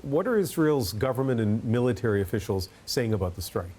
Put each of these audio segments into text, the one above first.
What are Israel's government and military officials saying about the strike?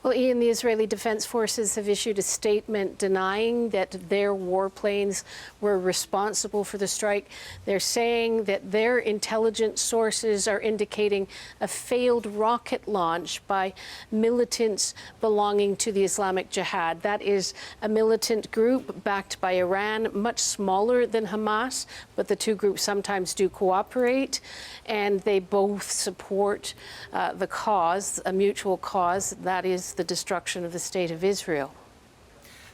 Well, Ian, the Israeli Defense Forces have issued a statement denying that their warplanes were responsible for the strike. They're saying that their intelligence sources are indicating a failed rocket launch by militants belonging to the Islamic Jihad. That is a militant group backed by Iran, much smaller than Hamas, but the two groups sometimes do cooperate, and they both support the cause, a mutual cause, that is the destruction of the State of Israel.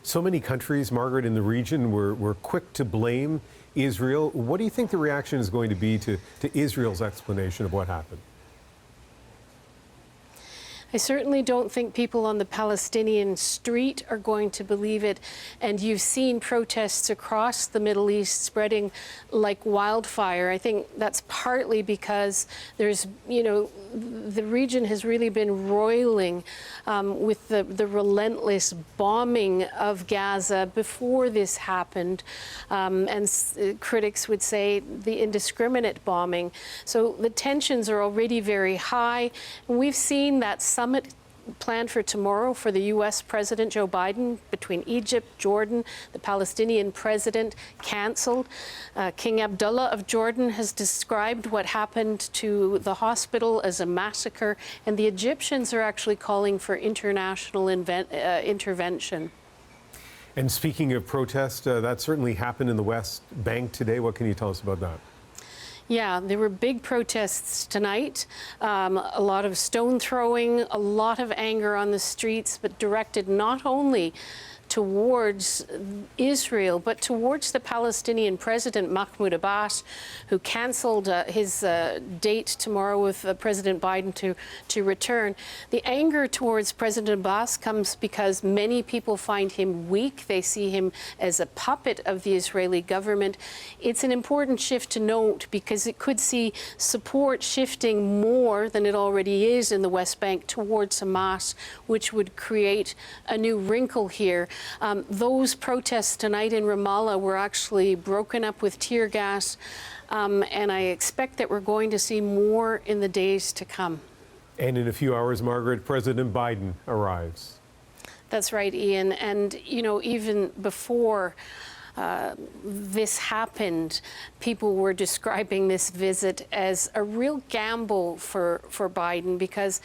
So many countries, Margaret, in the region were quick to blame Israel. What do you think the reaction is going to be to Israel's explanation of what happened? I certainly don't think people on the Palestinian street are going to believe it. And you've seen protests across the Middle East spreading like wildfire. I think that's partly because there's, the region has really been roiling with the relentless bombing of Gaza before this happened. Critics would say the indiscriminate bombing. So the tensions are already very high. And we've seen that summit planned for tomorrow for the U.S. President Joe Biden between Egypt, Jordan, the Palestinian president canceled. King Abdullah of Jordan has described what happened to the hospital as a massacre, and the Egyptians are actually calling for international intervention. And speaking of protest, that certainly happened in the West Bank today. What can you tell us about that? Yeah, there were big protests tonight, a lot of stone throwing, a lot of anger on the streets, but directed not only towards Israel, but towards the Palestinian president, Mahmoud Abbas, who canceled his date tomorrow with President Biden to return. The anger towards President Abbas comes because many people find him weak. They see him as a puppet of the Israeli government. It's an important shift to note because it could see support shifting more than it already is in the West Bank towards Hamas, which would create a new wrinkle here. Those protests tonight in Ramallah were actually broken up with tear gas, and I expect that we're going to see more in the days to come. And in a few hours, Margaret, President Biden arrives. That's right, Ian. And, even before this happened, people were describing this visit as a real gamble for Biden because,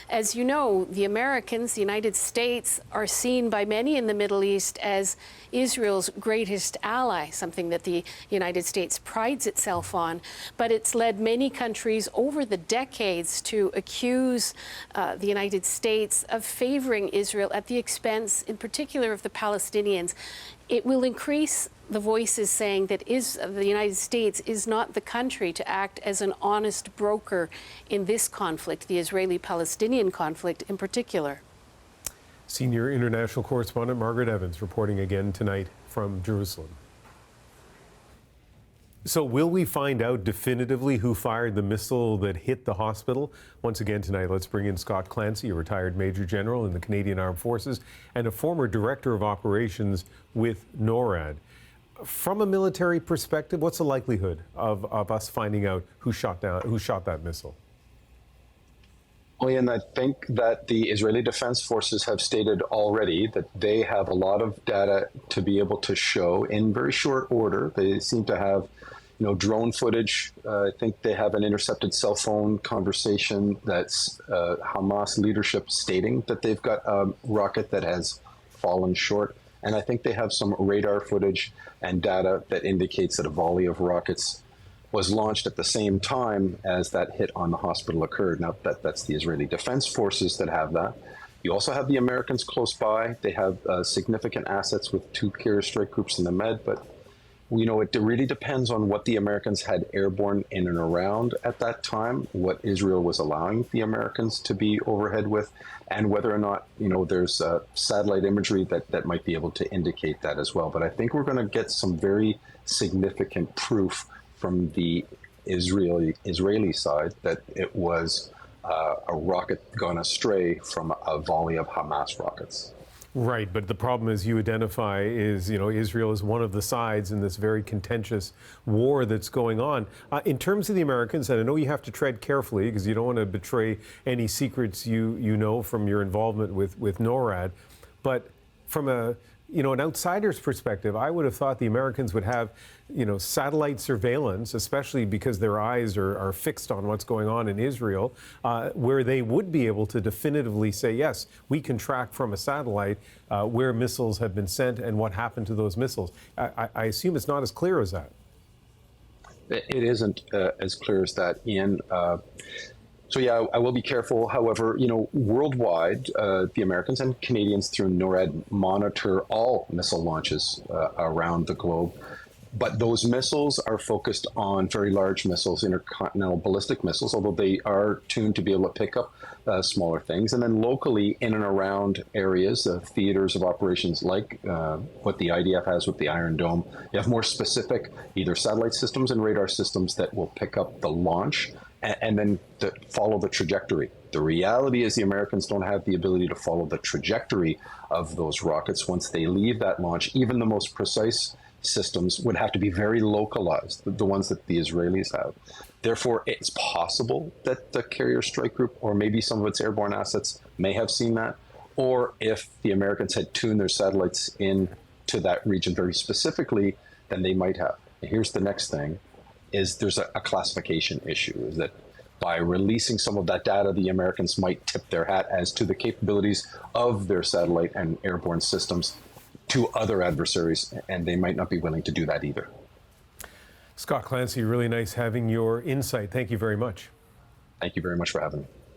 as you know, the Americans, the United States, are seen by many in the Middle East as Israel's greatest ally, something that the United States prides itself on. But it's led many countries over the decades to accuse the United States of favoring Israel at the expense, in particular, of the Palestinians. It will increase the voices saying that the United States is not the country to act as an honest broker in this conflict, the Israeli-Palestinian conflict in particular. Senior international correspondent Margaret Evans reporting again tonight from Jerusalem. So will we find out definitively who fired the missile that hit the hospital? Once again tonight, let's bring in Scott Clancy, a retired Major General in the Canadian Armed Forces and a former Director of Operations with NORAD. From a military perspective, what's the likelihood of us finding out who shot that missile? Well, Ian, I think that the Israeli Defense Forces have stated already that they have a lot of data to be able to show in very short order. They seem to have, drone footage. I think they have an intercepted cell phone conversation that's Hamas leadership stating that they've got a rocket that has fallen short. And I think they have some radar footage and data that indicates that a volley of rockets was launched at the same time as that hit on the hospital occurred. Now, that's the Israeli Defense Forces that have that. You also have the Americans close by. They have significant assets with 2 carrier strike groups in the Med, but it really depends on what the Americans had airborne in and around at that time, what Israel was allowing the Americans to be overhead with, and whether or not, there's satellite imagery that might be able to indicate that as well. But I think we're going to get some very significant proof from the Israeli side that it was a rocket gone astray from a volley of Hamas rockets. Right, but the problem, as you identify, is Israel is one of the sides in this very contentious war that's going on. In terms of the Americans, and I know you have to tread carefully because you don't want to betray any secrets you know from your involvement with NORAD, but from an outsider's perspective, I would have thought the Americans would have satellite surveillance, especially because their eyes are fixed on what's going on in Israel, where they would be able to definitively say, yes, we can track from a satellite where missiles have been sent and what happened to those missiles. I assume it's not as clear as that. It isn't as clear as that, Ian. So yeah, I will be careful. However, worldwide, the Americans and Canadians through NORAD monitor all missile launches around the globe. But those missiles are focused on very large missiles, intercontinental ballistic missiles, although they are tuned to be able to pick up smaller things. And then locally, in and around areas, theaters of operations like what the IDF has with the Iron Dome, you have more specific either satellite systems and radar systems that will pick up the launch and then to follow the trajectory. The reality is the Americans don't have the ability to follow the trajectory of those rockets once they leave that launch. Even the most precise systems would have to be very localized, the ones that the Israelis have. Therefore, it's possible that the carrier strike group or maybe some of its airborne assets may have seen that, or if the Americans had tuned their satellites into that region very specifically, then they might have. And here's the next thing, is there's a classification issue, is that by releasing some of that data, the Americans might tip their hat as to the capabilities of their satellite and airborne systems to other adversaries, and they might not be willing to do that either. Scott Clancy, really nice having your insight. Thank you very much. Thank you very much for having me.